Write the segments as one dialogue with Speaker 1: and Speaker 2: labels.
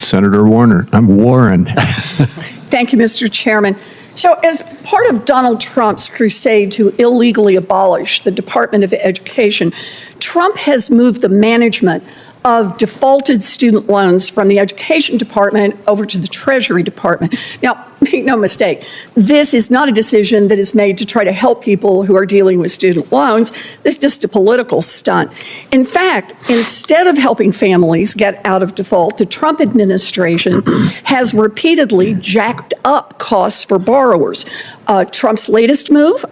Speaker 1: Senator Warren.
Speaker 2: Thank you, Mr. Chairman. So as part of Donald Trump's crusade to illegally abolish the Department of Education, Trump has moved the management of defaulted student loans from the Education Department over to the Treasury Department. Now, make no mistake, this is not a decision that is made to try to help people who are dealing with student loans. This is just a political stunt. In fact, instead of helping families get out of default, the Trump administration has repeatedly jacked up costs for borrowers. Trump's latest move,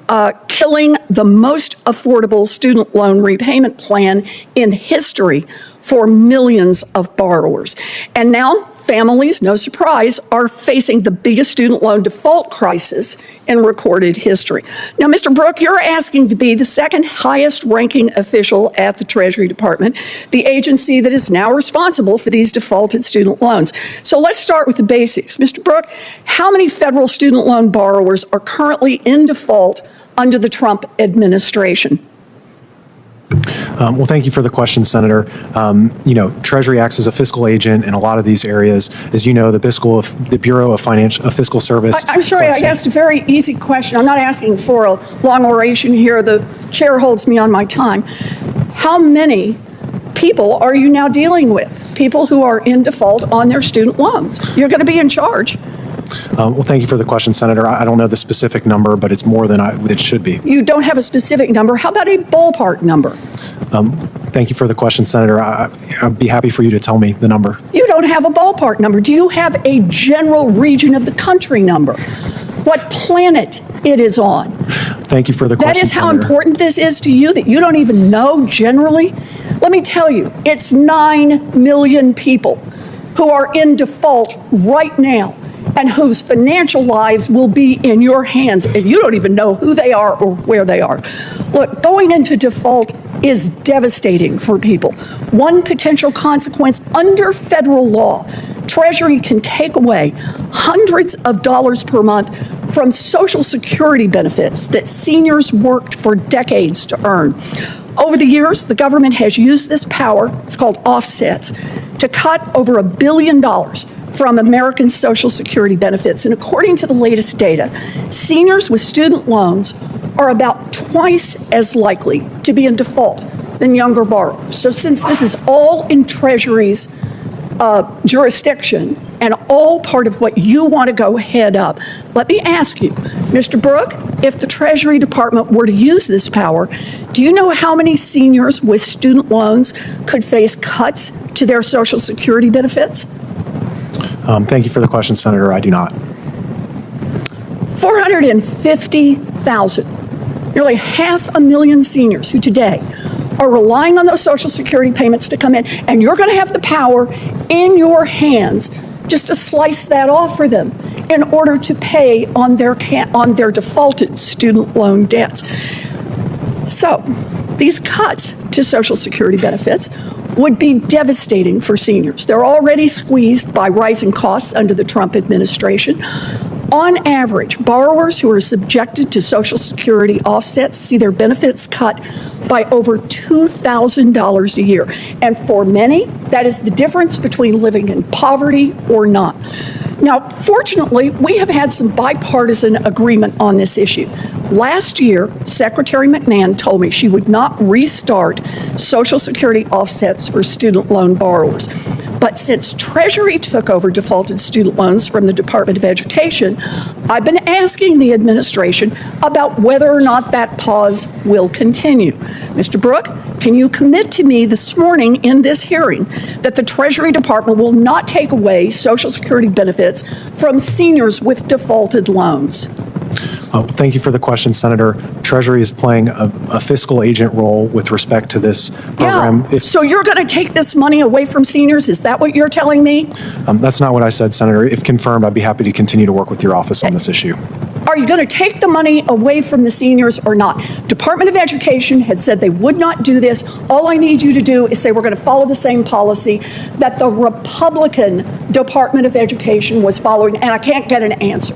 Speaker 2: killing the most affordable student loan repayment plan in history for millions of borrowers. And now families, no surprise, are facing the biggest student loan default crisis in recorded history. Now, Mr. Brooke, you're asking to be the second highest ranking official at the Treasury Department, the agency that is now responsible for these defaulted student loans. So let's start with the basics. Mr. Brooke, how many federal student loan borrowers are currently in default under the Trump administration?
Speaker 3: Well, thank you for the question, Senator. Treasury acts as a fiscal agent in a lot of these areas. As you know, the Bureau of Fiscal Service.
Speaker 2: I'm sorry, I asked a very easy question. I'm not asking for a long oration here. The chair holds me on my time. How many people are you now dealing with? People who are in default on their student loans. You're going to be in charge.
Speaker 3: Well, thank you for the question, Senator. I don't know the specific number, but it's more than it should be.
Speaker 2: You don't have a specific number. How about a ballpark number?
Speaker 3: Thank you for the question, Senator. I'd be happy for you to tell me the number.
Speaker 2: You don't have a ballpark number. Do you have a general region of the country number? What planet it is on?
Speaker 3: Thank you for the question,
Speaker 2: That is how
Speaker 3: Senator.
Speaker 2: important this is to you, that you don't even know generally? Let me tell you, it's 9 million people who are in default right now and whose financial lives will be in your hands, and you don't even know who they are or where they are. Look, going into default is devastating for people. One potential consequence under federal law, Treasury can take away hundreds of dollars per month from Social Security benefits that seniors worked for decades to earn. Over the years, the government has used this power, it's called offsets, to cut over $1 billion from American Social Security benefits. And according to the latest data, seniors with student loans are about twice as likely to be in default than younger borrowers. So since this is all in Treasury's jurisdiction and all part of what you want to go head up, let me ask you, Mr. Brooke, if the Treasury Department were to use this power, do you know how many seniors with student loans could face cuts to their Social Security benefits?
Speaker 3: Thank you for the question, Senator. I do not.
Speaker 2: 450,000, nearly 500,000 seniors who today are relying on those Social Security payments to come in, and you're going to have the power in your hands just to slice that off for them in order to pay on their defaulted student loan debts. So these cuts to Social Security benefits would be devastating for seniors. They're already squeezed by rising costs under the Trump administration. On average, borrowers who are subjected to Social Security offsets see their benefits cut by over $2,000 a year. And for many, that is the difference between living in poverty or not. Now, fortunately, we have had some bipartisan agreement on this issue. Last year, Secretary McMahon told me she would not restart Social Security offsets for student loan borrowers. But since Treasury took over defaulted student loans from the Department of Education, I've been asking the administration about whether or not that pause will continue. Mr. Brooke, can you commit to me this morning in this hearing that the Treasury Department will not take away Social Security benefits from seniors with defaulted loans?
Speaker 3: Thank you for the question, Senator. Treasury is playing a fiscal agent role with respect to this program.
Speaker 2: Yeah. So you're going to take this money away from seniors? Is that what you're telling me?
Speaker 3: That's not what I said, Senator. If confirmed, I'd be happy to continue to work with your office on this issue.
Speaker 2: Are you going to take the money away from the seniors or not? Department of Education had said they would not do this. All I need you to do is say we're going to follow the same policy that the Republican Department of Education was following, and I can't get an answer.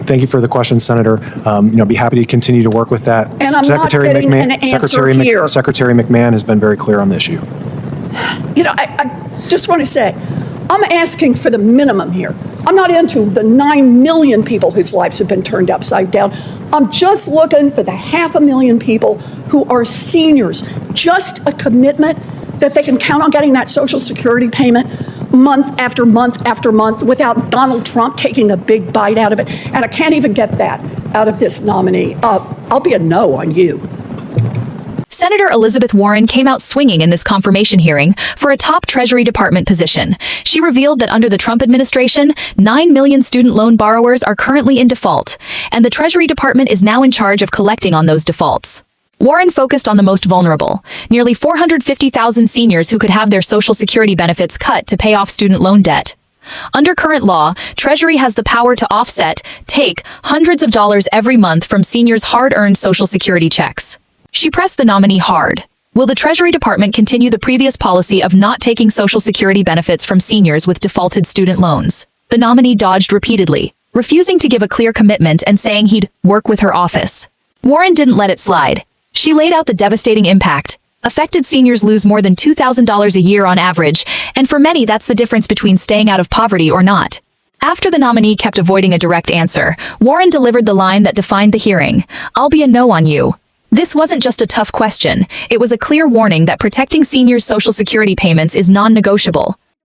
Speaker 3: Thank you for the question, Senator. Be happy to continue to work with that.
Speaker 2: And I'm
Speaker 3: Secretary
Speaker 2: not getting an answer here.
Speaker 3: Secretary McMahon has been very clear on the issue.
Speaker 2: I just want to say, I'm asking for the minimum here. I'm not into the 9 million people whose lives have been turned upside down. I'm just looking for the 500,000 people who are seniors. Just a commitment that they can count on getting that Social Security payment month after month after month without Donald Trump taking a big bite out of it. And I can't even get that out of this nominee. I'll be a no on you.
Speaker 1: Senator Elizabeth Warren came out swinging in this confirmation hearing for a top Treasury Department position. She revealed that under the Trump administration, 9 million student loan borrowers are currently in default, and the Treasury Department is now in charge of collecting on those defaults. Warren focused on the most vulnerable, nearly 450,000 seniors who could have their Social Security benefits cut to pay off student loan debt. Under current law, Treasury has the power to take hundreds of dollars every month from seniors' hard-earned Social Security checks. She pressed the nominee hard. Will the Treasury Department continue the previous policy of not taking Social Security benefits from seniors with defaulted student loans? The nominee dodged repeatedly, refusing to give a clear commitment and saying he'd work with her office. Warren didn't let it slide. She laid out the devastating impact. Affected seniors lose more than $2,000 a year on average, and for many that's the difference between staying out of poverty or not. After the nominee kept avoiding a direct answer, Warren delivered the line that defined the hearing. I'll be a no on you. This wasn't just a tough question. It was a clear warning that protecting seniors' Social Security payments is non-negotiable.